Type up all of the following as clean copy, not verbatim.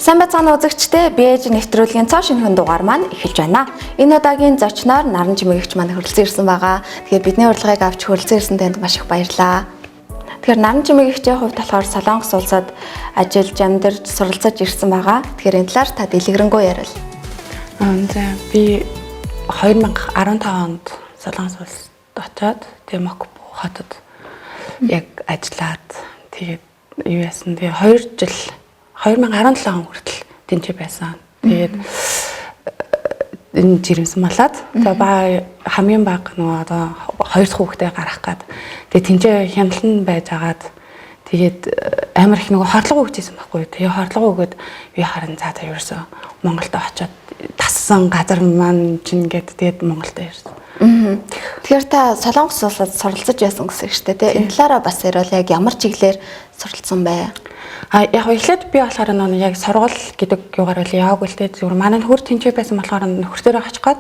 Сайн байцгаана үзэгчдээ, Бэж нэвтрүүлгийн цоо шинэхэн дугаар маань эхэлж байна. Энэ удаагийн зочноор Наран Жимэгч маань хөрөлцөн ирсэн байгаа. Тэгэхээр бидний урилгыг авч хөрөлцөн ирсэн танд маш их баярлалаа. Тэгэхээр Наран Жимэгчийн хувьд болохоор Солонгос улсад ажиллаж амьдарч суралцаж ирсэн байгаа. Тэгэхээр энэ талаар та дэлгэрэнгүй ярил. Би 2015 онд Солонгос улсад очоод Мокпо хотод яг ажиллаад тэгээд юу яасан. Тэгээ 2 жил 2017 он хүртэл тэнцээ байсан. Тэгээд энэ жирэмсэн малаад хамгийн бага нөгөө одоо 2 дахь хүүхдээ гаргах гээд тэгээд тэнцээ хяналтан байж агаад тэгээд амар их нөгөө хордлого өгчээсэн байхгүй. Тэгээд хордлого өгөөд би харин за ерөөсөө Монголд очоод тассан газар маань чинь гээд тэгээд Монголд ирсэн. Тэгэхээр та Солонгос улсад суралцаж байсан гэсэн шүү дээ, тийм. Энэ талаараа бас ярил, яг ямар чиглэлээр суралцсан бэ? Яг эхлээд би болохоор яг сургууль гэдэг юугаар л яваагүй л дээ. Зүгээр манай нөхөр тэнцээ байсан болохоор нөхөртөөрөө очих гээд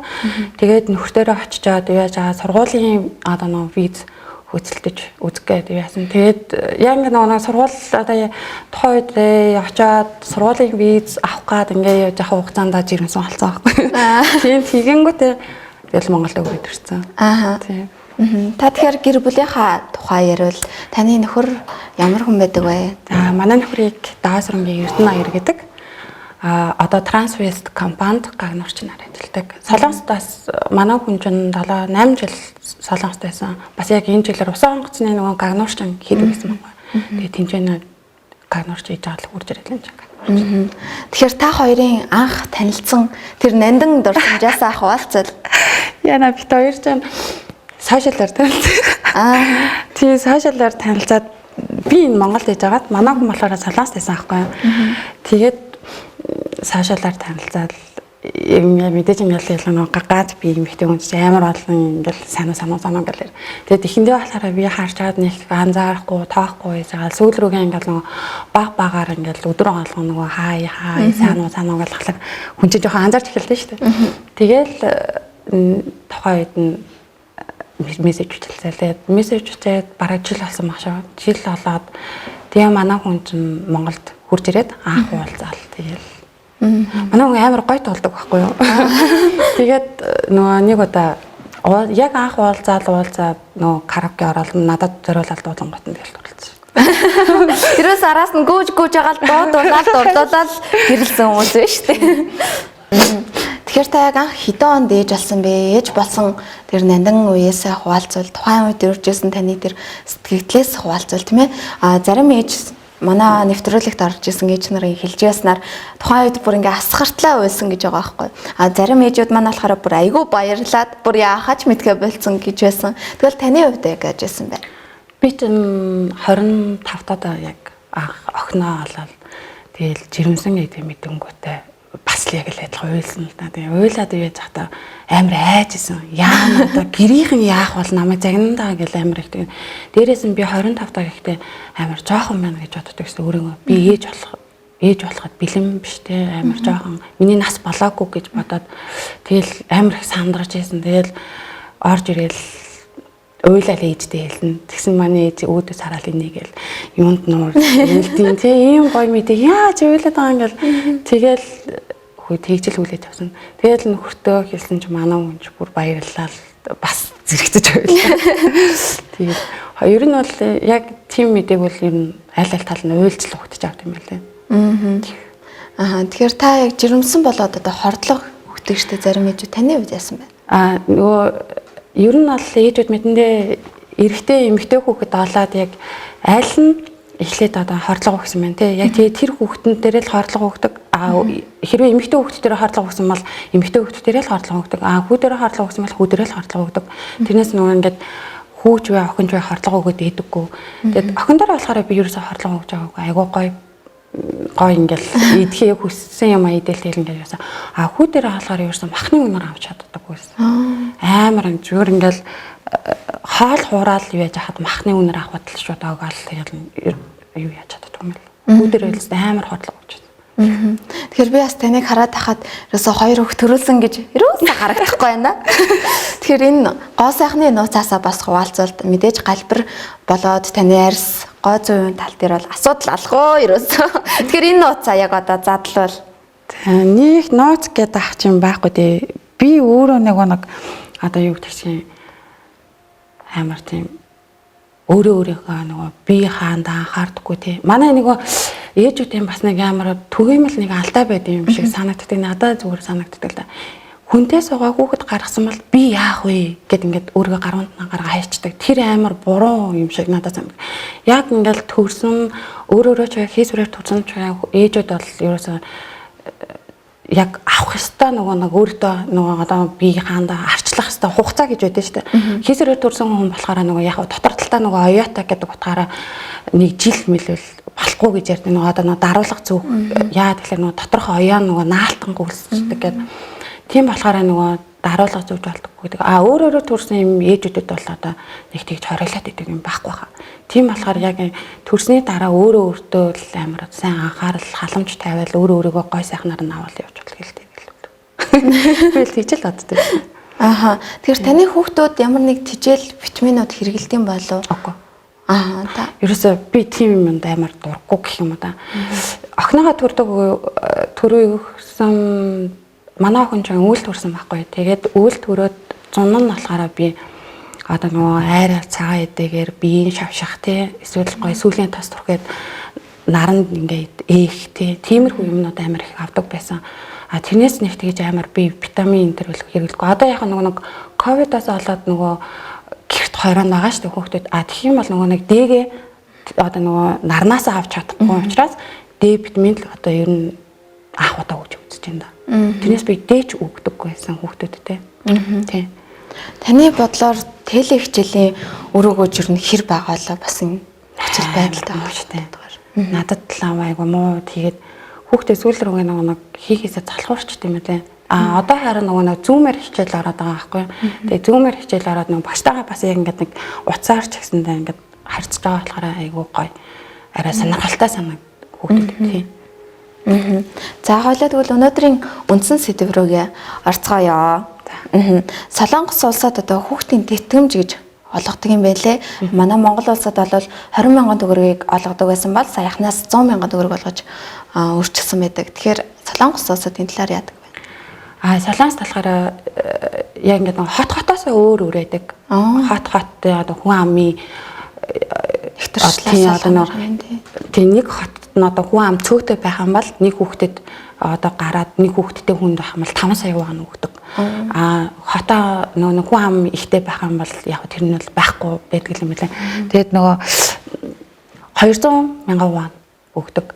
тэгээд нөхөртөөрөө очичоод яаж сургуулийн одоо виз хөцөлдөж үзэх гээд яасан. Тэгээд яг нэг сургууль одоо тухайн үед очиод сургуулийн виз авах гээд ингээ яг хугацаанд жирэмсэн болсон байхгүй. Тийм тэгэнгүүтээ тэгэл Монголд өгөөд ирсэн. Тийм. Та тэгэхээр гэр бүлийнхаа тухай ярил. Таны нөхөр ямар хүн байдаг вэ? За манай нөхрийг Даасрынгийн Эрдэнэ Аяр гэдэг одоо Трансвест компанид гагнуурчнаар ажилладаг. Солонгостоос манай хүн чинь 7-8 жил Солонгост байсан. Бас яг энэ жилээр усан онгоцны нөгөө гагнуурчин хийдэг байсан байна. Тэгээ тэнцэнэ гагнуурч хийж байгаа л үрж ирэл энэ чинь. Тэгэхээр та хоёрын анх танилцсан тэр нандин дурсамжаас хаваалцал. Яна бит хоёр чинь сошиалаар танилцсан. Тийм сошиалаар танилцаад би энэ Монголд иж байгаад манай хүн болохоор Солонгост байсан аахгүй юу. Тэгээд сошиалаар танилцаад мэдээж ингээл гад би эмэгтэй хүн чинь амар олон ингээл санаа гэлэр. Тэгээд эхэндээ болохоор би харж чад нэг анзаарахгүй, тоохгүй байжгаа сүүл рүүгээ ингээл багаар ингээл өдрөө алган нөгөө хай санаа гэл ахлаа хүн чинь жоохон анзаарч эхэлдэ шүү дээ. Тэгээл тухайн үед нь мессеж хийлээ. Мессеж хийгээд бараг жил болсон баг шаа. Жил болоод тэгээ манай хүн чинь Монголд хурж ирээд анх уулзаал. Тэгээл манай хүн амар гоё тулдаг байхгүй юу? Тэгээд нөгөө нэг удаа яг анх уулзаад нөгөө караоке ороод надад зориулаад дуулан готон тэгэл тулцсан. Тэрээс араас нь гүйж агаал дуулаад гэрэлсэн хүмүүс байна шүү дээ. Тэгэхээр та яг анх хэдэн онд ээж болсон бэ? Ээж болсон тэр нандин үеэсээ хуваалцвал тухайн үед иржсэн таны тэр сэтгэлдлээс хуваалцвал тийм ээ. Зарим ээж манай нэвтрүүлэгт орж исэн ээж нарын хэлж яснаар тухайн үед бүр ингээ асгартлаа уйлсан гэж байгаа байхгүй. Зарим ээжүүд маань болохоор бүр айгүй баярлаад бүр яахаач мэдгээ болцсон гэж байсан. Тэгвэл таны хувьд яг яаж байсан бэ? Би чинь 25 таа яг охиноо олоод тэгэл жирэмсэн гэдэг мэдэнгүүтээ бас л яг л адилхан уйлсан л та. Тэгээ уйлаад ивэж захта амар айжсэн. Яа надаа гэрийнхэн яах бол намайг загнандаа гэл амар их. Дээрээс нь би 25 таа гэхдээ амар жоохон байна гэж боддог гэсэн өөрийгөө. Би ээж болоход бэлэн биш те амар жоохон. Миний нас болоогүй гэж бодоод тэгэл амар их сандарч ийсэн. Тэгэл орж ирээл уйлал ээжтэй хэлнэ. Тэгсэн манай ээж өөдөөс хараад энийг гэл юунд нуур хэлдэг те ийм гоё мэдээ яаж уйлаад байгаа юм гэл тэгэл хөө тэгжил хүлээж авсан. Тэгэл нөхөртөө хэлсэн чи манай хүн ч бүр баярлалаа бас зэрэгцэж байлаа. Тэгээд ер нь бол яг тийм мэдээг бол ер нь аль тал нь уйлжл өгтөж авт юм байлаа. Тэгэхээр та яг жирэмсэн болоод одоо хордлого өгдөг штэ зарим ээжүүд таны хувьд яасан бэ? Нөгөө ер нь бол ээжүүд мэдэндээ эрэгтэй эмэгтэй хүүхэд олоод яг аль нь эхлээд одоо хордлого өгсөн байна те. Яг тэр хүүхдэн дээр л хордлого өгдөг. Хэрвээ эмэгтэй хүүхэд дээр хордлого өгсөн бол эмэгтэй хүүхэд дээр л хордлого өгдөг. Хүү дээр хордлого өгсөн бол хүү дээр л хордлого өгдөг. Тэрнээс нөгөө ингээд хүүч бай охинч бай хордлого өгöd идэггүй. Тэгээд охин дээр болохоор би ерөөсө хордлого өгж байгаагүй. Айгуу гоё гой ингээл идэхийг хүссэн юм идэл ингээл яасан. А хүү дээр хаалгаар ерөөсөн махны үнээр авч чаддаг байсан. Амар зүгээр ингээл хаал хураал юу яаж хаад махны үнээр авахд л шууд огаал тэгэл юу яаж чаддаг юм бэл. Хүү дээр байлс амар хотлог болж байна. Тэгэхээр би бас таныг хараад хахад ерөөсө хоёр хөх төрүүлсэн гэж ерөөсө харагдахгүй байна. Тэгэхээр энэ гоо сайхны нууцаасаа бас хуваалцвал мэдээж галбар болоод таны арьс гоо зүйн тал дээр бол асуудал алхоо ерөөсө. Тэгэхээр энэ нууцаа яг одоо задлвал нэг нууц гэдэг ах юм байхгүй дээ. Би өөрөө нэг одоо юу гэдэг чинь амар тийм өөрийнхөө нөгөө би хаанда анхаардаггүй тий. Манай нөгөө ээжүүдийн бас нэг амар түгээмэл нэг алдаа байд юм шиг санагддаг. Надад зүгээр санагддаг л да. Хүнтэй суугаа хүүхэд гаргасан бол би яах вэ гэд ингээд өөрийгөө гаруун гаргаа хайчдаг. Тэр амар буруу юм шиг надад санагдав. Яг ингээд төрсөн өөрөөрөө ч хийсвэрээр төрсөн ч ээжүүд бол ерөөсөө яг авах ёстой нэг өөртөө одоо би хаанда арчлах ёстой хугацаа гэж байдаг шүү дээ. Хийсвэрээр төрсэн хүн болохоор яг дотор талдаа оёота гэдэг утгаараа нэг жил мэлвэл болохгүй гэж ярьдаг. Одоо даруулга зүг яа тэгэхээр доторх оёо наалтан гүйлсдэг гэдэг. Тийм болохоор даруулга зүгж болдоггүй гэдэг. А өөрөөрөө төрсэн юм ээжүүдэд бол одоо нэг тэгж хориглоод идэг юм байхгүй хаа. Тийм болохоор яг төрсний дараа өөртөө л амар сайн анхаарал халамж тавиал өөрийгөө гой сайхнаар нь аваад явж болох хэлтэй гэлээ. Би л тийч л боддог. Ааха. Тэгэхээр таны хүүхдүүд ямар нэг тижэл витаминууд хэрэглэдэг юм болов? Үгүй. Аа та. Ерөөсөө би тийм юмд амар дурггүй гэх юм уу да. Охиныхоо төрөөсөн манай охин ч үйл төрсэн байхгүй. Тэгээд үйл төрөөд зун нь болохоор би одоо айраа цагаан эдэгээр биеийн шавших тий эсвэл гой сүүлийн тас түрхээд наранд ингээд ээх тий тиймэрхүү юмнууд амар их авдаг байсан. А тэрнээс нэг тэгж амар би витамин энэ төр хэрэглэхгүй. Одоо яг нэг ковидоос болоод гэрт хойроо байгаа шүү дээ хүүхдүүд. А тэгэх юм бол нэг дээгээ одоо нарнаас авч чадахгүй учраас Д витамин л одоо ер нь анх удаа өгч үзэж байна да. Тэрнээс би дээч өгдөггүй байсан хүүхдүүдтэй. Тий. Таны бодлоор теле хичээлийн өрөөгөө жир нь хэр байгаалаа бас энэ нөхцөл байдалтай байна шүү дээ. Надад л айгу муу тэгээд хүүхдээ сүүл рүү нэг хийхээсээ залхуурчт юм лээ. А одоо харин зүүмээр хичээл ороод байгаа байхгүй. Тэгээд зүүмээр хичээл ороод багштайгаа бас яг ингээд нэг уцаар ч гэсэндээ ингээд харьцаж байгаа болохоор айгу гоё. Арай сонирхолтой санаг хүүхдүүд тий. За хоёлаа тэгвэл өнөөдрийн үндсэн сэдв рүүгээ орцгоё. Солонгос улсад одоо хүүхдийн тэтгэмж гэж олгодог юм байлээ. Манай Монгол улсад бол 20,000 төгрөгийг олгодог байсан бол саяхнаас 100,000 төгрөг болгож өөрчилсөн байдаг. Тэгэхээр Солонгос улсад энэ талаар яадаг вэ? Солонгос болохоор яг ингээд хотоос өөр байдаг. Хот одоо хүн амын хэтэрчлээс тийм нэг хот одоо хүн ам цөөтэй байх юм бол нэг хүүхдэд одоо гараад нэг хүүхдтэй хүнд байх юм бол 5 сая вон өгдөг. А хотоо хүн ам ихтэй байх юм бол яг тэр нь бол байхгүй байдаг юм байна. Тэгээд 200,000 вон өгдөг.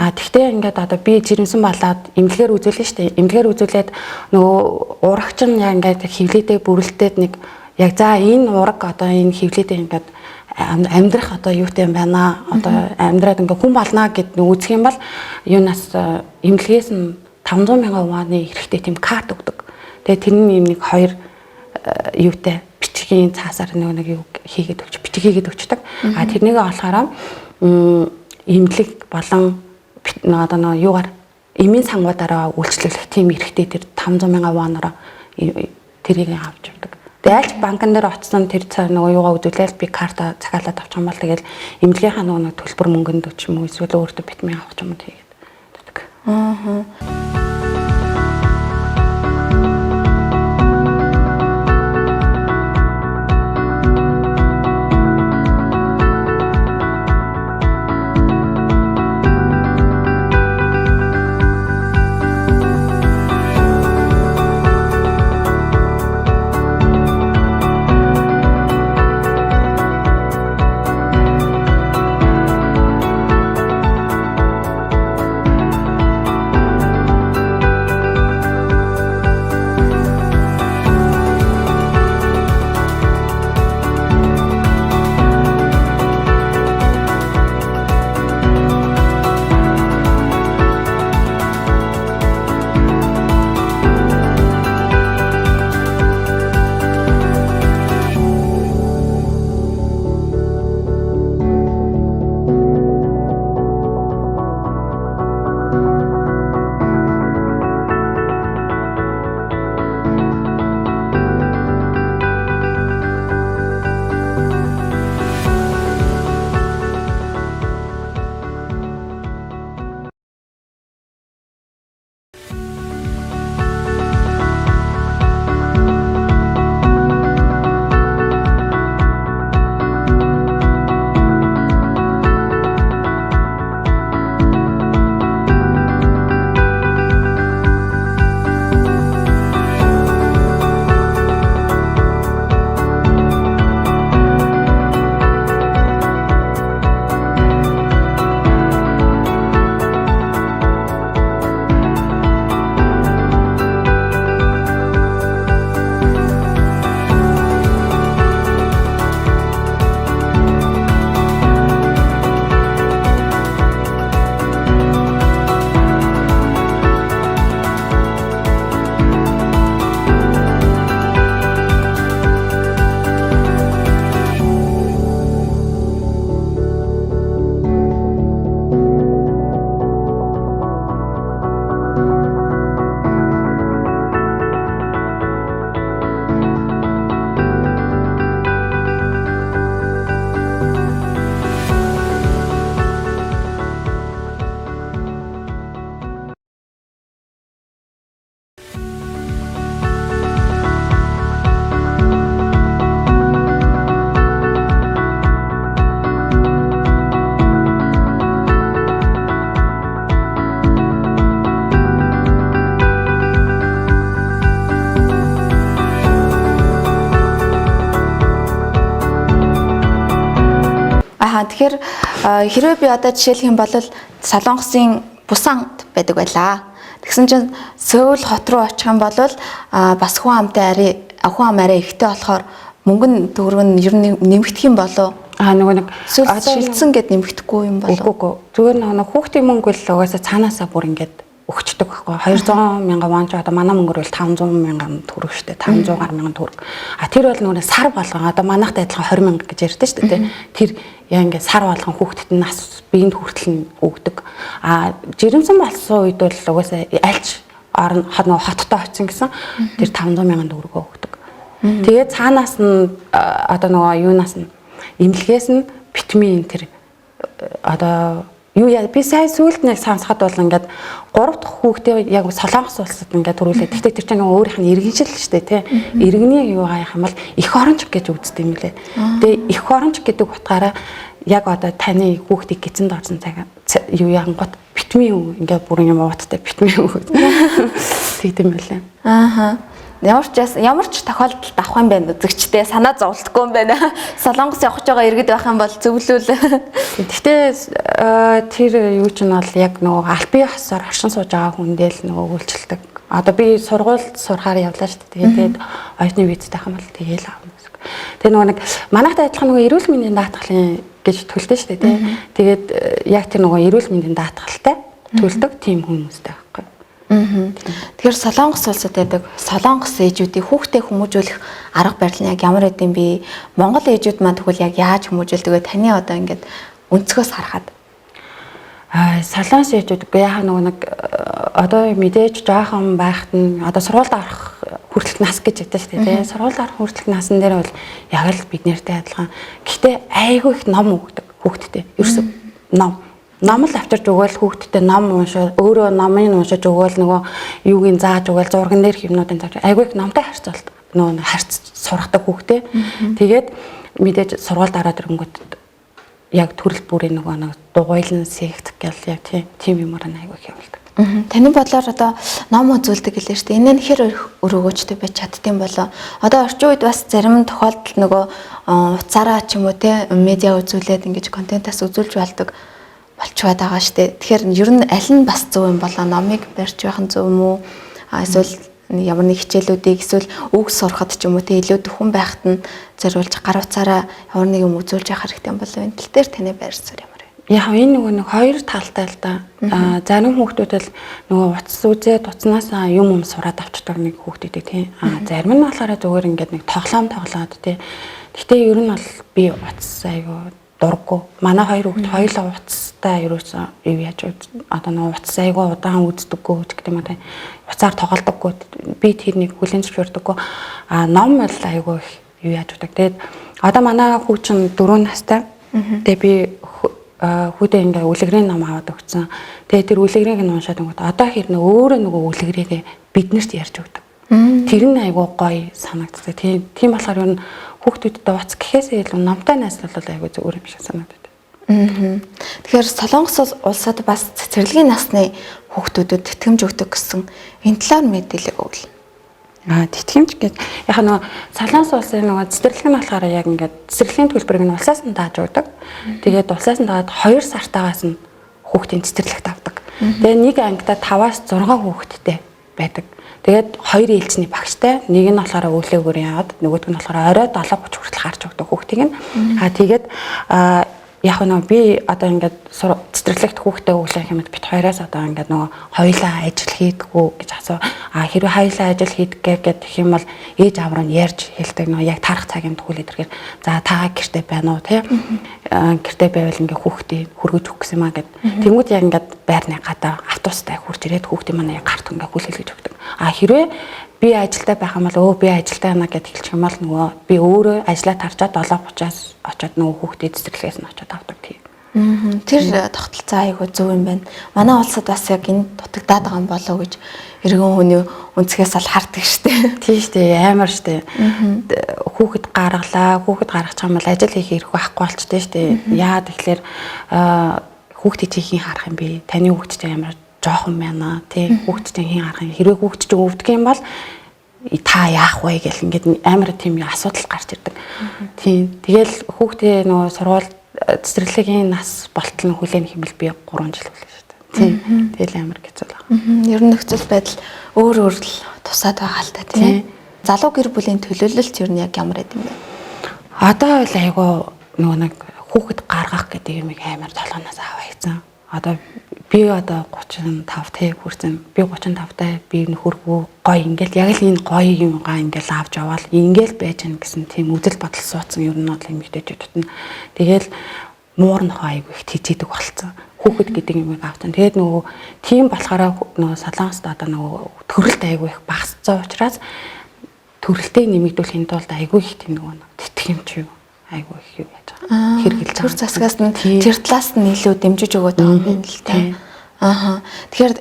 А тэгтээ ингээд одоо би жирэмсэн болоод эмнэлгээр үзүүлнэ шүү дээ. Эмнэлгээр үзүүлээд урагч нь яг ингээд хөвлөдөө бүрэлдээд нэг яг за энэ ураг одоо энэ хөвлөдөө ингээд амьдрах одоо юутай юм байна. Одоо амьдраад ингээ хүн болно гэд үзэх юм бол юунаас эмнэлгээс нь 500,000 вон-ы хэрэгтэй тийм карт өгдөг. Тэгээ тэрний нэг хоёр юутай бичгийн цаасаар нэг юу хийгээд өгч бичиг хийгээд өгчдөг. А тэрнийг олохоор эмнэлэг болон одоо юугаар эмийн сангуудаараа үйлчлүүлэх тийм хэрэгтэй тэр 500,000 вон-ороо тэрийг авч өгдөг. Дайлж банкн дээр очсон тэр цаа юугаа үзүүлээл би карта захиалаад авчих юм бол тэгэл эмнэлгийнхаа төлбөр мөнгөнд ч юм уу эсвэл өөртөө витамин авах юм тэгээд өгдөг. Тэгэхээр хэрвээ би одоо жишээлх юм бол Солонгосын Пусанд байдаг байлаа. Тэгсэн чинь Сөүл хот руу очих юм бол бас хүн амтай арай ихтэй болохоор мөнгөн төгрөг нь ер нь нэмэгдэх юм болоо. Нөгөө нэг шилдсэн гэд нэмэгдэхгүй юм болоо. Үгүй. Зүгээр нэг хүүхдийн мөнгө л угаасаа цаанаасаа бүр ингээд өгчдөг байхгүй. 200 мянган вон ч одоо манай мөнгөөр бол 500 мянган төгрөг штэ. 500 гаруй мянган төгрөг. Тэр бол нөгөө сар болгон одоо манайхтай адилхан 20 мянга гэж ярьдэн штэ тий. Тэр яа ингээд сар болгон хүүхдэд нь нас биеинд хүртэл нь өгдөг. Жирэмсэн болсон үед бол угаасаа альч нөгөө хоттой очсон гэсэн тэр 500 мянган төгрөгөө өгдөг. Тэгээд цаанаас нь одоо нөгөө юунаас нь имлэгээс нь витамин тэр одоо юу яа би сая сүүлд нэг сонсоход бол ингээд 3 дахь хүүхдээ яг Солонгос улсад ингээд төрүүлээ. Гэхдээ тэр чинь нөгөө өөрийнх нь иргэншил шүү дээ тий. Иргэний юу хаях юм бол эх оронч гэж үздэг юм лээ. Тэгээ эх оронч гэдэг утгаараа яг одоо таны хүүхдийг гизэнд орсон цаг юу яангот витамин ингээд бүр юм ууттай витамин өгöd. Тэгдэм байлаа. Ааха. Ямар ч тохиолдолд авах юм байна үзэгчтэй санаа зовлтгүй юм байна. Солонгос явах гэж байгаа иргэд байх юм бол зөвлөл. Гэхдээ тэр юу ч нь бол яг нөгөө албан ёсоор оршин сууж байгаа хүндээ л нөгөө үйлчлдэг. Одоо би сургуульд сурахаар явлаа шүү дээ. Тэгээд оюутны визтэй хам бол тэгээл аавна гэсэн. Тэгээ нөгөө нэг манайхтай адилхан нөгөө эрүүл мэндийн даатгалын гэж төлдөө шүү дээ. Тэгээд яг тэр нөгөө эрүүл мэндийн даатгалтай төлдөг тийм хүмүүстэй байхгүй. Тэгэхээр Солонгос улсад байдаг Солонгос ээжүүдийг хүүхдээ хүмүүжүүлэх арга барил нь яг ямар гэдэм бэ? Монгол ээжүүд маань тэгвэл яг яаж хүмүүжүүлдэг вэ? Таны одоо ингээд өнцгөөс харахад. Солонгос ээжүүд яг нөгөө нэг одоо мэдээж жоохон байхад нь одоо сургуульд орох хүртэлх нас гэж яддаг шүү дээ. Сургуульд орох хүртэлх насн дээр бол яг л бид нэртэй адилхан. Гэхдээ айгүй их ном өгдөг хүүхдтэй. Ерөөсөө ном л авчирч өгөөл хүүхдтэй ном уншаа өөрөө номыг уншиж өгөөл нөгөө юуг нь зааж өгөөл зурган дээр хэмнүүдийн зааж айгүй их номтой харьцуулт нөгөө харьц сурахдаг хүүхдээ тэгээд мэдээж сургуульд ороод ирэнгүүт яг төрөл бүрийн нөгөө нэг дугуйлан сект гэл яг тийм юмар айгүй их явуулдаг. Таны бодлоор одоо ном үзүүлдэг гэлээ шүү дээ. Энэ нь хэр өрөөгөөчтэй байж чаддсан болоо. Одоо орчин үед бас зарим тохиолдолд нөгөө уцаараа ч юм уу те медиа үзүүлээд ингэж контентаас үзүүлж болдог болчиход байгаа штэ. Тэгэхээр ер нь аль нь бас зөв юм болоо? Номыг барьж байх нь зөв юм уу? Эсвэл ямар нэг хичээлүүдийг эсвэл үг сурахад ч юм уу те илүү дөхөн байхад нь зориулж гар утсаараа ямар нэг юм үзүүлж явах хэрэгтэй юм болоо. Энэ тал дээр таны байрсаар ямар вэ? Яг энэ нөгөө нэг хоёр талтай л да. Зарим хүүхдүүд л нөгөө утас үзээд утаснаас юм сураад авчдаг нэг хүүхдүүдээ тийм. Зарим нь болохоор зүгээр ингээд нэг тоглоод тийм. Гэхдээ ер нь бол би утас айгуу дурггүй. Манай хоёр хүүхд хоёулаа утастай ерөөсөө юу яаж одоо нөгөө утас айгуу удаан үздэггүй гэдэг юм аа. Уцаар тоглодоггүй. Би тэрнийг хүлэн зөвшөөрдөггүй. Ном бол айгуу их юу яаж удаг. Тэгээд одоо манай хүү чинь 4 настай. Тэгээд би хүүдээ ингээ үлгэрийн ном аваад өгсөн. Тэгээд тэр үлгэрийг нь уншаад өгöd. Одоо хэрнээ өөрөө нөгөө үлгэрээрээ биднэрт ярьж өгдөг. Тэр нь айгуу гоё санагддаг. Тийм болохоор ер нь хүүхдүүдэд уц гэхээсээ илүү номтой найзлал айгуу зүгээр юм шиг санагдав. Тэгэхээр Солонгос улсад бас цэцэрлэгийн насны хүүхдүүдэд тэтгэмж өгдөг гэсэн энэ талаар мэдээлэл өгвөл. Тэтгэмж гэдэг яг нөгөө Солонгос улсын нөгөө цэцэрлэг нь болохоор яг ингээд цэцэрлэгийн төлбөрийг нь улсаас нь дааж өгдөг. Тэгээд улсаас нь даад 2 сартаагаас нь хүүхдийн цэцэрлэгт авдаг. Тэгээд нэг ангидаа 5-аас 6 хүүхэдтэй байдаг. Тэгээд 2 ээлжний багштай, нэг нь болохоор өглөөгөр яваад, нөгөөдг нь болохоор орой 7:30 хүртэл харж өгдөг хүүхдийг нь. Тэгээд яг нөгөө би одоо ингээд цэцэрлэгт хүүхдээ өглөө хэмэд бит хоёроос одоо ингээд нөгөө хоёулаа ажил хийдгүү гэж асуу. Хэрвээ хоёулаа ажил хийдгээ гэх юм бол ээж аав нь ярьж хэлдэг нөгөө яг тарах цагийн төгөл идэхээр за та гэртээ байна уу тий. Гэртээ байвал ингээд хүүхдээ хөргөж өгөх гэсэн юм аа гэд. Тэнгүүд яг ингээд байрны гадаа автобустай хурж ирээд хүүхдээ манай яг гарт ингээд хүлээлгэж өгдөг. Хэрвээ би ажилдаа байх юм бол би ажилдаа байна гэж хэлчих юм бол нөгөө би өөрөө ажиллаа тарчаад 7:30-аас очиод нөгөө хүүхдээ цэцэрлэгээс нь очиод авдаг тийм. Тэр тогтолцоо айгүй зөв юм байна. Манай улсад бас яг энэ дутагдаад байгаа юм болоо гэж иргэн хүний өнцгөөс ал хардаг штеп. Тийм штеп, амар штеп. Хүүхэд гаргалаа, хүүхэд гаргах юм бол ажил хийх хэрэг байхгүй болчтой штеп. Яа тэгэхээр хүүхдээ чихийн харах юм бэ? Таны хүүхдээ ямар жоохон байна тий хүүхдтэй хийн харах юм хэрвээ хүүхд чинь өвдөх юм бол та яах вэ гэл ингээд амар тийм асуудал гарч ирдэг. Тийм тэгэл хүүхдээ нөгөө сургуульд цэцэрлэгийн нас болтол нь хүлээн хэмэл би 3 жил болов шүү дээ. Тийм. Тэгэл амар хэцүү л байна. Ер нь нөхцөл байдал өөр л тусаад байгаа л та тийм. Залуу гэр бүлийн төлөөлөлт ер нь яг ямар байд юм бэ? Одоо л айгу нөгөө нэг хүүхэд гаргах гэдэг юм амар толгоноос аваа хийсэн. Одоо би одоо 35 тэ хүрсэн. Би 35 таа би нөхөргөө гоё ингээл яг л энэ гоё юмгаа ингээл авч яваал ингээл байж гэн гэсэн тийм үзэл бодол суудсан ер нь бол эмэгтэйчүүдэд нь. Тэгэл муурнахаа айгу их тийжээдэг болцсон. Хүүхэд гэдэг юм авсан. Тэгээд нөгөө тийм болохоор нөгөө Солонгост одоо нөгөө төрөлт айгу их багасцсан учраас төрөлтөө нэмэгдүүлэхийн тулд айгу их тийм нөгөө тэтгэмж юу айгу их юу яаж байгаа. Хэрэгэлж төр засгаас нь тэр талаас нь илүү дэмжиж өгöd байгаа юм байна л та. Ааха. Тэгэхээр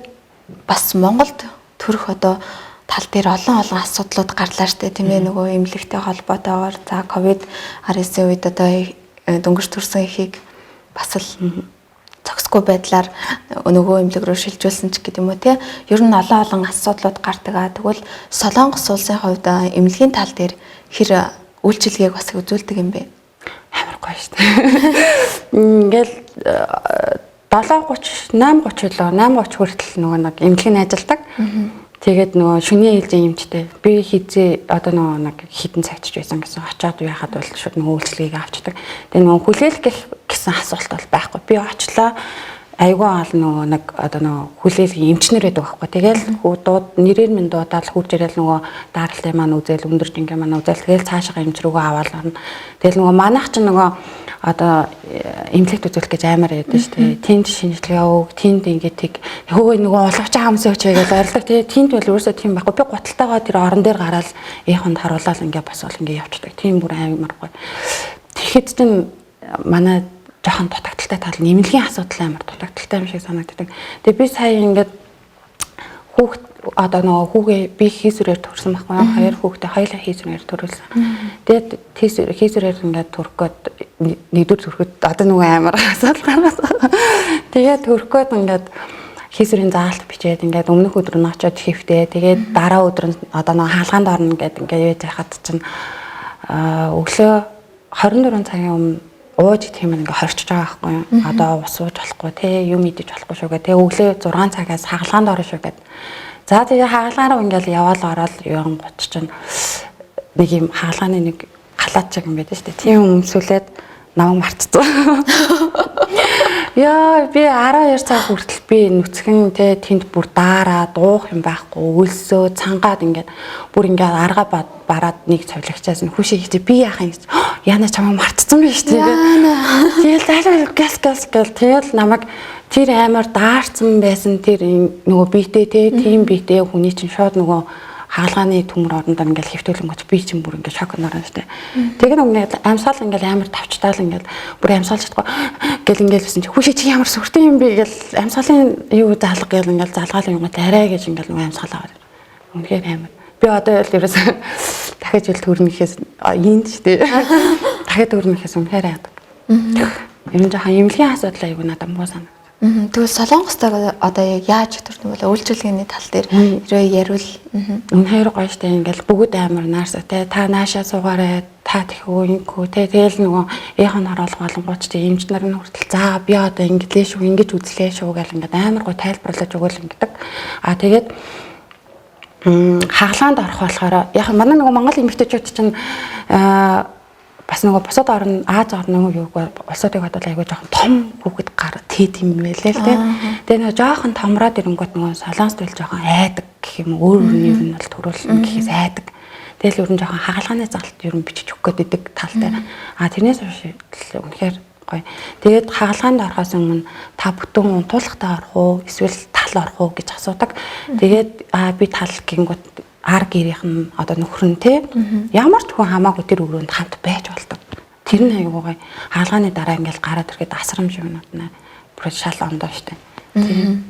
бас Монголд төрөх одоо тал дээр олон асуудлууд гарлаа штэ тийм ээ нөгөө эмнэлэгтэй холбоотойгоор за ковид-19 үед одоо дөнгөж төрсэн ихийг бас л зохисгүй байдлаар нөгөө эмнэлэг рүү шилжүүлсэн ч гэдэг юм уу те. Ер нь олон асуудлууд гардаг аа. Тэгвэл Солонгос улсын хувьд эмнэлгийн тал дээр хэр үйлчилгээг бас үзүүлдэг юм бэ? Амар гоё шүү дээ. Ингээл 7:30 8:30 8:30 хүртэл нөгөө нэг эмнэлэг нь ажилладаг. Тэгээд нөгөө шөнийн ээлжийн эмчтэй би хизээ одоо нөгөө нэг хитэн цагтч байсан гэсэн очиод яхад бол шууд нөгөө үйлчлэгийг авчдаг. Тэгээд нөгөө хүлээлгэх гэсэн асуулт бол байхгүй. Би очлоо айгүй ол нөгөө нэг одоо нөгөө хүлээлгийн эмчнэр байдаг байхгүй. Тэгэл дууд нэрээр минь дуудаад хурж ирэл нөгөө даралтай маань үзэл өндөр жингээ маань үзэл тэгэл цаашаа эмч рүүгээ аваад орно. Тэгэл нөгөө манайх ч нөгөө одоо эмнэлэгт үзүүлэх гэж амар яадаг шүү дээ. Тэнд шинжилгээ өг, тэнд ингээд тэг хөөе нөгөө оловч хаамсаа өчэй гэж ойрлог. Тэгээ тэнд бол ерөөсөө тийм байхгүй. Би гуталтайгаа тэр орон дээр гараад ээхэнд харуулаад ингээд босвол ингээд явчихдаг. Тийм бүр амар гоё. Тэгэхэд чинь манай жоохон дутагдaltaй тал нэмэлгийн асуудал амар дутагдaltaй юм шиг санагддаг. Тэгээ би сая ингээд хүүхд одоо нөгөө хүүгээ би хийсвэрээр төрсөн байхгүй юу? Хоёр хүүхдээ хоёулаа хийсвэрээр төрүүлсэн. Тэгээд хийсвэрээр ингээд төрөх гээд нэгдүгээр төрөхөд одоо нөгөө амар асуудал гараад. Тэгээд төрөх гээд ингээд хийсвэрийн заалт бичээд ингээд өмнөх өдөр нь очиод хийвтээ. Тэгээд дараа өдөр нь одоо нөгөө хаалгаанд орно гэдэг ингээд яаж яхад чинь өглөө 24 цагийн өмнө ууж идэх юм ингээ хорчж байгаа байхгүй юу. Одоо ус ууж болохгүй те юм идэж болохгүй шүүгээ. Тэгээ өглөө 6 цагаас хагалгаанд орно шүү гэдэг. За тэгээ хагалгаар ингээл яваал ороод юм гоч чинь нэг юм хаалгааны нэг халаат чиг юм байдаг шүү дээ. Тийм өмсүүлээд намайг мартцсан. Яа би 12 цаг хүртэл би нүцгэн те тэнд бүр даараа дуух юм байхгүй өлсөө цангаад ингээд бүр ингээд арга бараад нэг цовлогчаас нь хүшээ хийчих би яах юм гэж яна чамаа мартцсан биш тэгээ. Тэгэл залуу газ гэл тэгэл намайг тэр амар даарцсан байсан тэр нөгөө биетэй те тийм биетэй хүний чинь шууд нөгөө хаалгааны төмөр орондоо ингээл хэвтүүлэнгөт би чинь бүр ингээл шок норно штэ. Тэгээ нэг амьсгал ингээл амар тавчтаал ингээл бүр амьсгалж чадахгүй гэл ингээл гэсэн чи хүшээ чи ямар сүртэй юм бэ гэл амьсгалын юу заалга гэл ингээл залгаал юмгат арай гэж ингээл нөгөө амьсгал аваад. Үнэхээр амар. Би одоо л ерөөс дахиж ил төрнөхөөс ийнд штэ. Дахиад төрнөхөөс үнэхээр яадаг. Ер нь жоохон эмнэлгийн асуудал аягүй надад муу санагдав. Тэгвэл Солонгостойгоо одоо яг яаж төрсөн бэ? Үйлчилгээний тал дээр яриул. Үнэхээр гоё штэ ингээл бүгд амар наарсаа те та наашаа суугаарай та тэхүү инкүү те тэгэл нөгөө ээхэн харуулга болонгооч те эмч нар нь хүртэл за би одоо ингэлээ шүү ингэж үзлээ шүү гэл ингээд амар гоё тайлбарлаж өгөөл ингэдэг. А тэгээд хаглаанд орох болохоор яг манай нөгөө Монгол эмэгтэйчүүд чинь бас нөгөө бусад орн Аз орны юугаар улсуудыг бодвол айгүй жоохон том хүүхэд гар тед юм байлээ л дээ. Тэгээ нөгөө жоохон томроод ирэнгүүт нөгөө Солонгост бол жоохон айдаг гэх юм өөр нэр нь бол төрүүлэн гэхээс айдаг. Тэгэл ер нь жоохон хагалгааны залт ер нь бичиж өгөх гэдэг талтай. А тэрнээс биш үнэхээр гоё. Тэгээд хагалгаанд орохоос өмнө та бүтэн унтуулгатай орох уу эсвэл тал орох уу гэж асуудаг. Тэгээд би тал гингүүт ар гэрийнх нь одоо нөхөр нь те ямар ч хүн хамаагүй тэр өрөөнд хамт байж болдог. Тэр нь аягүй гоё. Хаалгааны дараа ингээл гараад ирэхэд асрамж юмнууд нэ бүр шал ондоо штэ. Тийм.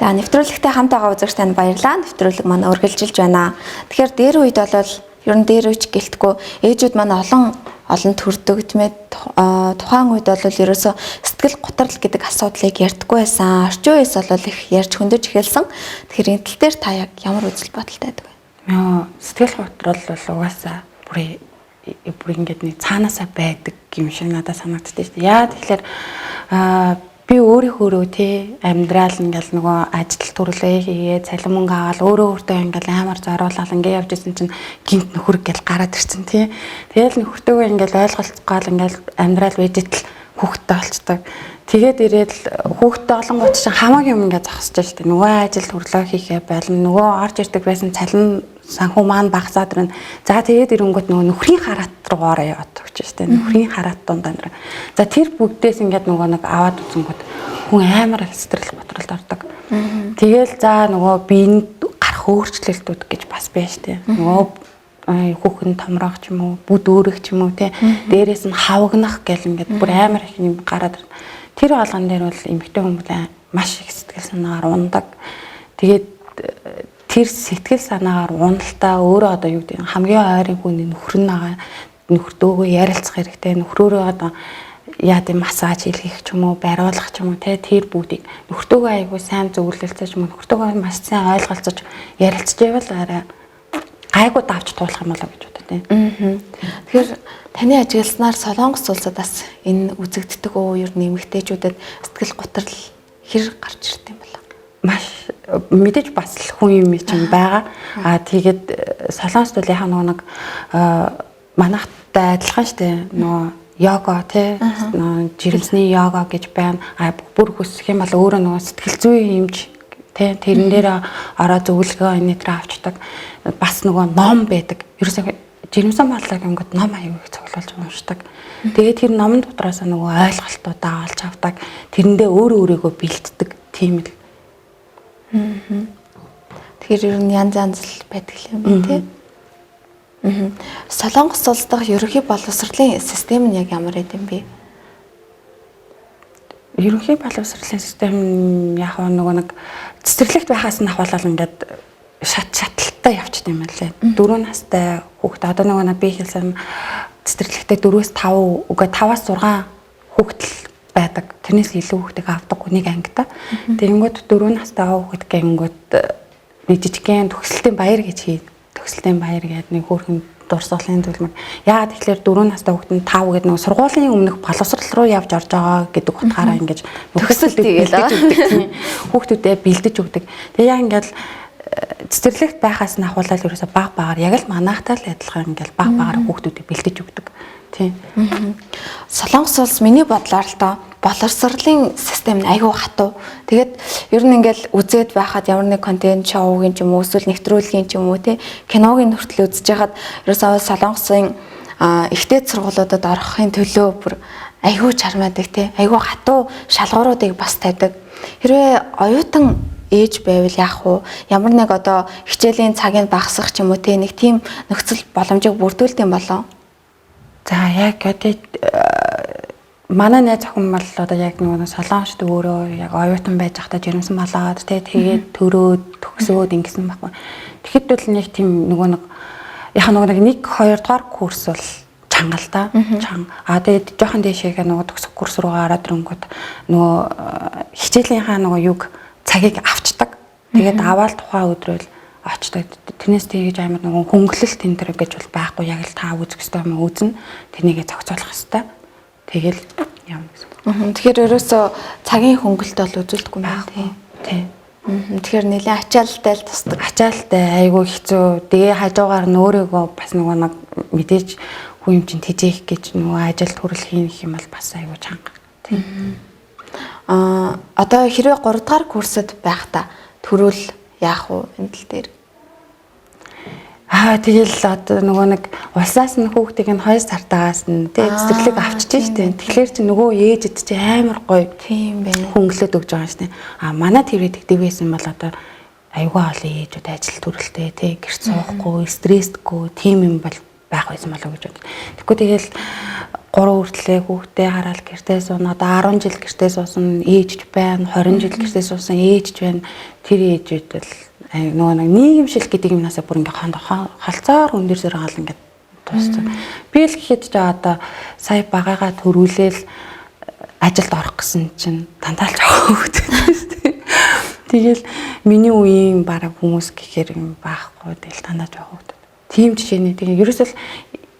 За нэвтрүүлэгтэй хамт байгаа үзэгч танд баярлалаа. Нэвтрүүлэг маань үргэлжилж байна. Тэгэхээр дээр үед бол ер нь дээр үеч гэлтгүй ээжүүд маань олон төрдөг тиймээ тухайн үед бол ерөөсө сэтгэл готрол гэдэг асуудлыг ярьдаггүй байсан. Орчин үеэс бол их ярьж хөндөж эхэлсэн. Тэгэхээр энэ тал дээр та яг ямар үзэл бодолтой байдаг вэ? Сэтгэл готрол бол угаасаа бүр ингэж нэг цаанаасаа байдаг юм шиг надад санагддаг шүү дээ. Яа тэгэхээр би өөрийнхөө тий амьдрал ингээл нөгөө ажил төрлөө хийгээд цалин мөнгө аваад өөртөө ингээл амар зориулаад ингээд явж исэн чинь гинт нөхөр гэл гараад ирсэн тий. Тэгэл нөхөртөөгөө ингээл ойлголцгоол ингээл амьдрал вэжитл хүүхдтэй болцдог. Тэгээд ирээд хүүхдтэй олонгууд чинь хамаагүй юм ингээд зогсож штэ. Нөгөө ажил төрлөө хийхээ болно. Нөгөө орж ирдэг байсан цалин санхүү маань багасаад ирнэ. За тэгээд ирэнгүүт нөгөө нөхрийн хараат руугаа яваад өгч штэ. Нөхрийн хараат дунд амьдраа. За тэр бүгдээс ингээд нөгөө нэг аваад үзэнгүүт хүн амар сэтгэл готролд ордог. Тэгэл за нөгөө биеинд гарах өөрчлөлтүүд гэж бас байна штэ. Нөгөө хүүхэн томрох ч юм уу, бүд өөрөх ч юм уу те. Дээрээс нь хавгнах гэл ингээд бүр амар их юм гараад ирнэ. Тэр болгон дээр бол эмэгтэй хүмүүс маш их сэтгэл санаагаар ундаг. Тэгээд тэр сэтгэл санаагаар уналтаа өөрөө одоо юу гэдэг хамгийн ойрын хүний нөхөр нь байгаа нөхөртөөгөө ярилцах хэрэгтэй. Нөхрөөрөө одоо яа гэм массаж хийх ч юм уу, бариулах ч юм уу те. Тэр бүгдийг нөхөртөөгөө айгүй сайн зөвлөлцөж юм нөхөртөөгөө маш сайн ойлголцож ярилцж байвал арай айгуу давж туулах юм болоо гэж боддог тийм. Тэгэхээр таны ажигласнаар Солонгос улсад бас энэ үзэгддэг үү ер нь эмэгтэйчүүдэд сэтгэл готрол хэр гарч ирд юм болоо? Маш мэдээж бас л хүн юм чинь байгаа. Тэгээд Солонгост бол яхаа нэг манайхтай адилхан штэ нөгөө йога тий жирэмсний йога гэж байна. Бүр хүсэх юм бол өөрөө нөгөө сэтгэл зүйн юмж тэрэн дээр ороо зөвлөгөө энэ төр авчдаг. Бас нөгөө ном байдаг. Ерөөсөө жирэмсэн бодлого ингээд ном аяг их цуглуулж уншдаг. Тэгээд тэр номон дотроос нөгөө ойлголтуудаа олж авдаг. Тэрэндээ өөрийгөө бэлддэг тийм л. Тэгэхээр ер нь янз янз л байдаг юм тий. Солонгос улс дахь ерөнхий боловсролын систем нь яг ямар гэдэм бэ? Ерөнхий боловсролын систем яг нөгөө нэг цэцэрлэгт байхаас нь ахвалал ингээд шаталттай явчихсан юм байна лээ. 4 настай хүүхэд одоо нөгөө би хэлсэн цэцэрлэгтээ 4-5 үгүй 5-аас 6 хүүхэд байдаг. Тэрнээс илүү хүүхдийг авдаг нэг ангитай. Тэгэнгүүт 4 настай хүүхэд гэнгүүт нэг жижигхэн төгсөлтийн баяр гэж хий. Төгсөлтийн баяр гэдэг нэг хөөрхөн дурсгалын төлөв. Яагаад тэгэхээр 4 настай хүүхэд нь 5 гэдэг нэг сургуулийн өмнөх боловсрол руу явж орж байгаа гэдэг утгаараа ингэж төгсөлт бэлдэж өгдөг. Хүүхдүүдэд бэлдэж өгдөг. Тэгээ яг ингэж цэцэрлэгт байхаас нь ахуулаад ерөөсө баг багаар яг л манайхтай л адилхан ингээл баг багаар хүүхдүүдийг бэлдэж өгдөг. Тийм. Солонгос улс миний бодлоор л доо боловсролын систем нь айгүй хатуу. Тэгээд ер нь ингээл үзээд байхад ямар нэг контент шоугийн ч юм уу эсвэл нэвтрүүлгийн ч юм уу те киногийн хүртэл үзэж байхад ерөөсөө Солонгосын ихтэй сургуулиудад орохын төлөө бүр айгүй чармаадаг те айгүй хатуу шалгууруудыг бас тавьдаг. Хэрвээ оюутан ээж байвал яах вэ? Ямар нэг одоо хичээлийн цагийг багасгах ч юм уу те нэг тийм нөхцөл боломжийг бүрдүүлдэг юм болоо. За яг одоо манай найз охин бол одоо яг нөгөө Солонгост өөрөө яг оюутан байж захтаа жирэмсэн болоод тэгээд төрөөд төгсөөд ингэсэн байхгүй. Тэгэхэд бол нэг тийм нөгөө нэг яг нэг 2 дугаар курс бол чангалтай. Тэгээд жоохон дэшегээ нөгөө төгсөх курс руугаа ороод ирэнгүүт нөгөө хичээлийнхаа нөгөө юг цагийг авчдаг. Тэгээд аваад тухайн өдрөөл очдог. Тэрнээс тэгж амар нөгөө хөнгөлөлт энэ төр гэж бол байхгүй. Яг л та үзэх ёстой юм үзнэ. Тэрнийгээ зохицуулах ёстой. Тэгэл юм гэсэн. Тэгэхээр ерөөсөө цагийн хөнгөлт бол үзүүлдэггүй юм байна тий. Тэгэхээр нэлээд ачаалттай л тусдаг. Ачаалттай айгүй хэцүү. Тэгээ хажуугаар нь өөрийгөө бас нөгөө нэг мэдээж хүн юм чинь тэжээх гэж нөгөө ажил төрөл хийх юм бол бас айгүй чанга. Тий. Одоо хэрвээ 3 дугаар курсад байхдаа төрүүл яах вэ энэ тал дээр? Тэгэл одоо нөгөө нэг улсаас нь хүүхдийг нь 2 сартаагаас нь цэцэрлэг авчиж штэ. Тэгэхээр чи нөгөө ээжэд чи амар гоё тийм байна. хөнгөлөд өгж байгаа штэ. Манай твэд тэгдэвсэн бол одоо аюулгүй олон ээжүүд ажил төрөлтэй тий гэрч суухгүй, стрессдгүй тийм юм бол байх байсан болоо гэж бод. Тэгэхгүй тэгэл 3 3 хүртлээ хүүхдээ хараад гэртээ суuna. Одоо 10 жил гэртээ суусан ээжч байна, 20 жил гэртээ суусан ээжч байна. Тэр ээжүүд л нөгөө нэг нийгэмшил гэдэг юмнасаа бүр ингээ халцаар хүн дээр зэрэг гал ингээ туссан. Би л гэхэд ч одоо сая багаагаа төрүүлээл ажилд орох гэсэн чинь дандаа л жоохон хөвгтэй. Тэгэл миний үеийн бараг хүмүүс гэхээр юм байхгүй. Тэгэл дандаа жоохон хөвгтэй. Тийм жишээний тэгээ ерөөсөл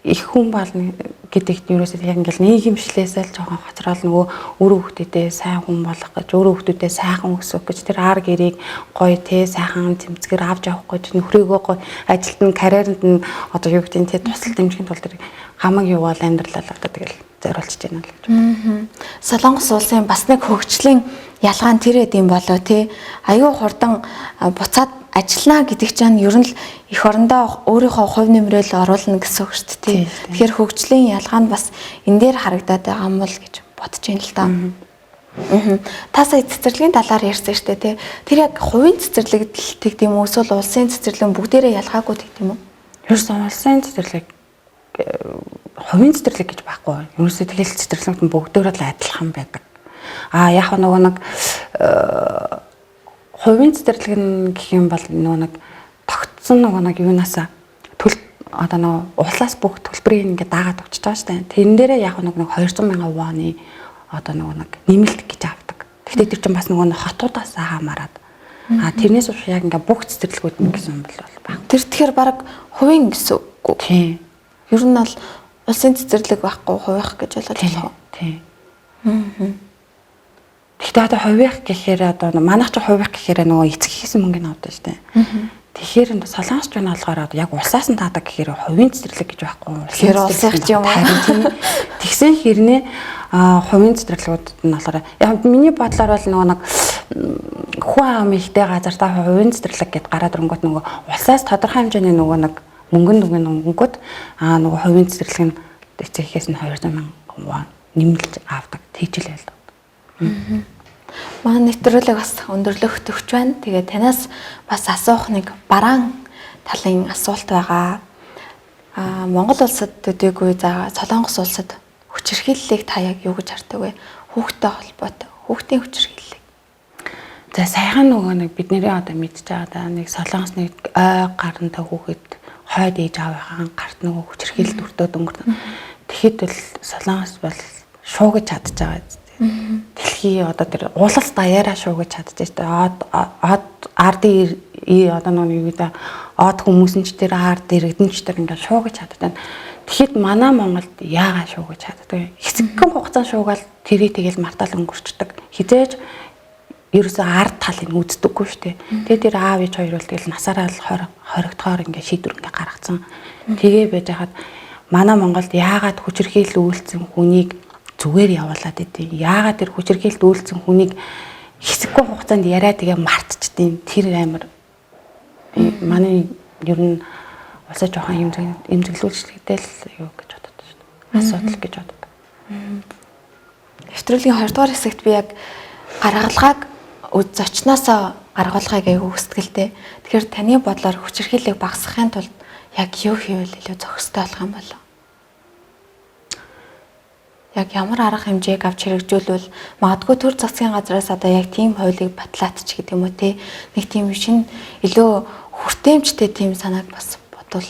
их хүн болно гэдэгт ерөөсөө яг ингээл нийгэмшлээсээ л жоохон хоцрол нөгөө өөрөө хүүхдүүдээ сайн хүн болох гэж өөрөө хүүхдүүдээ сайхан өсгөх гэж тэр ар гэрийг гоё те сайхан тэмцгээр авч явах гэж нөхрийгөө гоё ажилд нь карьеринд нь одоо юу гэдэг нь те тусал дэмжихийн тулд тэр хамаг юувал амьдралаа одоо тэгэл зориулж байна л гэж. Солонгос улсын бас нэг хөгжлийн ялгаа нь тэр эдэм болоо те аюу хурдан буцаад ажиллана гэдэг чинь ер нь л эх орондоо өөрийнхөө хувь нэмрэл оруулна гэсэн үг шүү дээ. Тэгэхээр хөгжлийн ялгаа нь бас энэ дээр харагдаад байгаа юм бол гэж бодож байна л да. Та сая цэцэрлэгийн талаар ярьсан шүү дээ. Тэр яг хувийн цэцэрлэг гэдэг юм уу эсвэл улсын цэцэрлэг бүгдээрээ ялгаагүй гэдэг юм уу? Ерөөсөн улсын цэцэрлэг хувийн цэцэрлэг гэж байхгүй. Ерөөсөө тэгэл цэцэрлэгт бүгдөө л адилхан байдаг. Яг нөгөө нэг хувийн цэцэрлэг нь гэх юм бол нөгөө нэг тогтсон нөгөө нэг юунаасаа одоо нөгөө улаас бүх төлбөрийг ингээд дагаад өгч байгаа шүү дээ. Тэрэн дээрээ яг нэг 200,000 вон-ы одоо нөгөө нэг нэмэлт гэж авдаг. Гэхдээ тэр чинь бас нөгөө хотуудаас хамаарат. Тэрнээс ууш яг ингээд бүх цэцэрлэгүүд нь гэсэн юм бол баг. Тэр тэгэхээр баг хувийн гэсэн үг. Тийм. Ер нь бол улсын цэцэрлэг байхгүй хувийнх гэж ойлгож байна уу? Тийм. Гэхдээ одоо хувийнх гэхээр одоо манайх ч хувийнх гэхээр нөгөө эцэг хийсэн мөнгөний авдаг шүү дээ. Тэгэхээр солонгосч байна болохоор одоо яг улсаас нь таадаг гэхээр хувийн цэцэрлэг гэж байхгүй. Тэгэхээр улсынх ч юм уу. Тэгсэн хэрнээ хувийн цэцэрлэгүүд нь болохоор яг миний бодлоор бол нөгөө нэг хүн ам ихтэй газар та хувийн цэцэрлэг гэд гараад өрөнгөт нөгөө улсаас тодорхой хэмжээний нөгөө нэг мөнгөнд нөгөө хувийн цэцэрлэг нь эцэгхээс нь 200,000 вон нэмэлт авдаг. Тэгжил байл. Манай нэвтрүүлэг бас өндөрлөх төгч байна. Тэгээ танаас бас асуух нэг бараан талын асуулт байгаа. Монгол улсад төдийгүй Солонгос улсад хүчирхийллийг та яг юу гэж хардаг вэ? Хүүхдтэй холбоотой. Хүүхдийн хүчирхийллийг. За сайхан нөгөө нэг бидний одоо мэдж байгаа нэг Солонгос нэг ой гарантай хүүхэд хойд ээж аавынхаа гарт нөгөө хүчирхийлэл өртөөд өнгөрсөн. Тэгэхэд бол Солонгос бол шуугаж чадж байгаа. Дэлхий одоо тэр уулалт даяараа шуугаж чадчих тийм ард одоо нэг юу гэдэг од хүмүүс нь ч тэр ард иргэдэн ч тэр ингээд шуугаж чаддаг. Тэгэхэд манай Монголд яагаад шуугаж чаддаг? Хэсэгхэн хугацаанд шуугаал тэрийг тэгэл мартаал өнгөрчдөг. Хизээж ерөөсөө ард талыг үздэггүй шүү дээ. Тэгээ тэр аав ээж хоёр бол тэгэл насаараа л хоригдохоор ингээд шийдвэр ингээд гаргацсан. Тэгээ байж хаад манай Монголд яагаад хүчирхийлэл үйлцсэн хүнийг зүгээр явуулаад идэв. Яагаад тэр хүчирхийлэлд үйлцсэн хүнийг хэсэггүй хугацаанд яриа тэгээ мартчихдээ тэр амар манай ер нь улсаа жоохон эмзэглүүлжлэгдэл юу гэж боддог шүү дээ. Асуудал гэж боддог. Нэвтрүүлгийн 2 дугаар хэсэгт би яг гаргалгааг үз зочноосоо гаргуулгыг аягүй хүсдэгтэй. Тэгэхээр таны бодлоор хүчирхийллийг багасгахын тулд яг юу хийвэл илүү зохистой болох юм болов? Яг ямар арга хэмжээг авч хэрэгжүүлвэл магадгүй төр засгийн газраас одоо яг тийм хуулийг батлаатч гэдэг юм уу те нэг тийм шин илүү хүртээмжтэй тийм санааг бас бодвол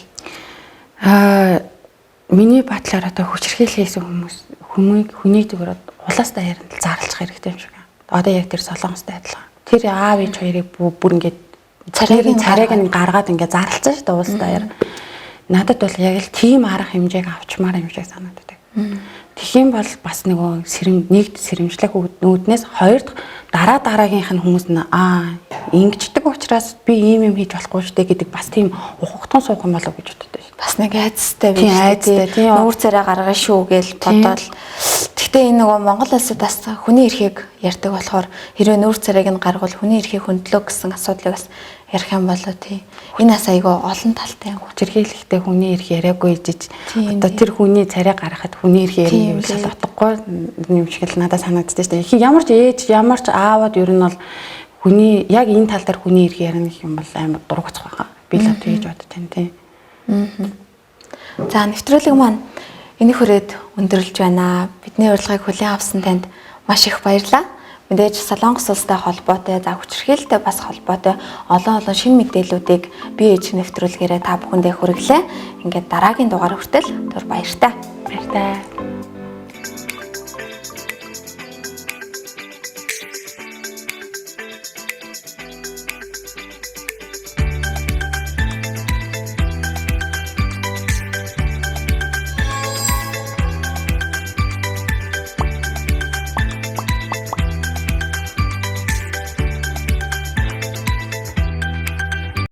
миний батлаар одоо хүчирхийлэл хийсэн хүний зүгээр улаас даяарнд зарлах хэрэгтэй юм шиг байна. Одоо яг тэр Солонгостой адилхан. Тэр аав ээж хоёрыг бүр ингээд царайг нь гаргаад ингээд зарлцсан шүү дээ улс даяар. Надад бол яг л тийм арга хэмжээг авчмаар юм шиг санагддаг. Тэгхийн бол бас нэг сэрэмжлэх үүднээс хоёрд дараагийнх нь хүмүүс нь ингэждэг учраас би ийм юм хийж болохгүй шүү дээ гэдэг бас тийм ухагтхан суух юм болов гэж боддог шүү. Бас нэг айцтай биш тийм нүүр царай гаргана шүү гэж бодоод гэхдээ энэ нөгөө Монгол улсад бас хүний эрхийг ярьдаг болохоор хэрвээ нүүр царайг нь гаргавал хүний эрхийг хөндлөө гэсэн асуудлыг бас ярих юм болоо тий. Энэ бас айгүй олон талтай хүчирхийлэлтэй хүний эрх яриаггүй жиж одоо тэр хүний царай гаргахад хүний эрх ярих юм шал утгагүй юм шиг л надад санагддаг шүү дээ. Ямар ч ээж ямар ч аавад ер нь бол хүний яг энэ тал дээр хүний эрх ярих юм бол амар дургуцах байгаа. Би л тэгж бодож байна тий. За нэвтрүүлэг маань Энийг хүрээд өндөрлж байна. Бидний урилгыг хүлээн авсан танд маш их баярлалаа. Мэдээж Солонгос улстай холбоотой, за хүчирхийлэлтэй бас холбоотой олон шинэ мэдээллүүдийг бие ээж нэвтрүүлгээрээ та бүхэндээ хүргэлээ. Ингээд дараагийн дугаар хүртэл түр баяртай. Баяртай.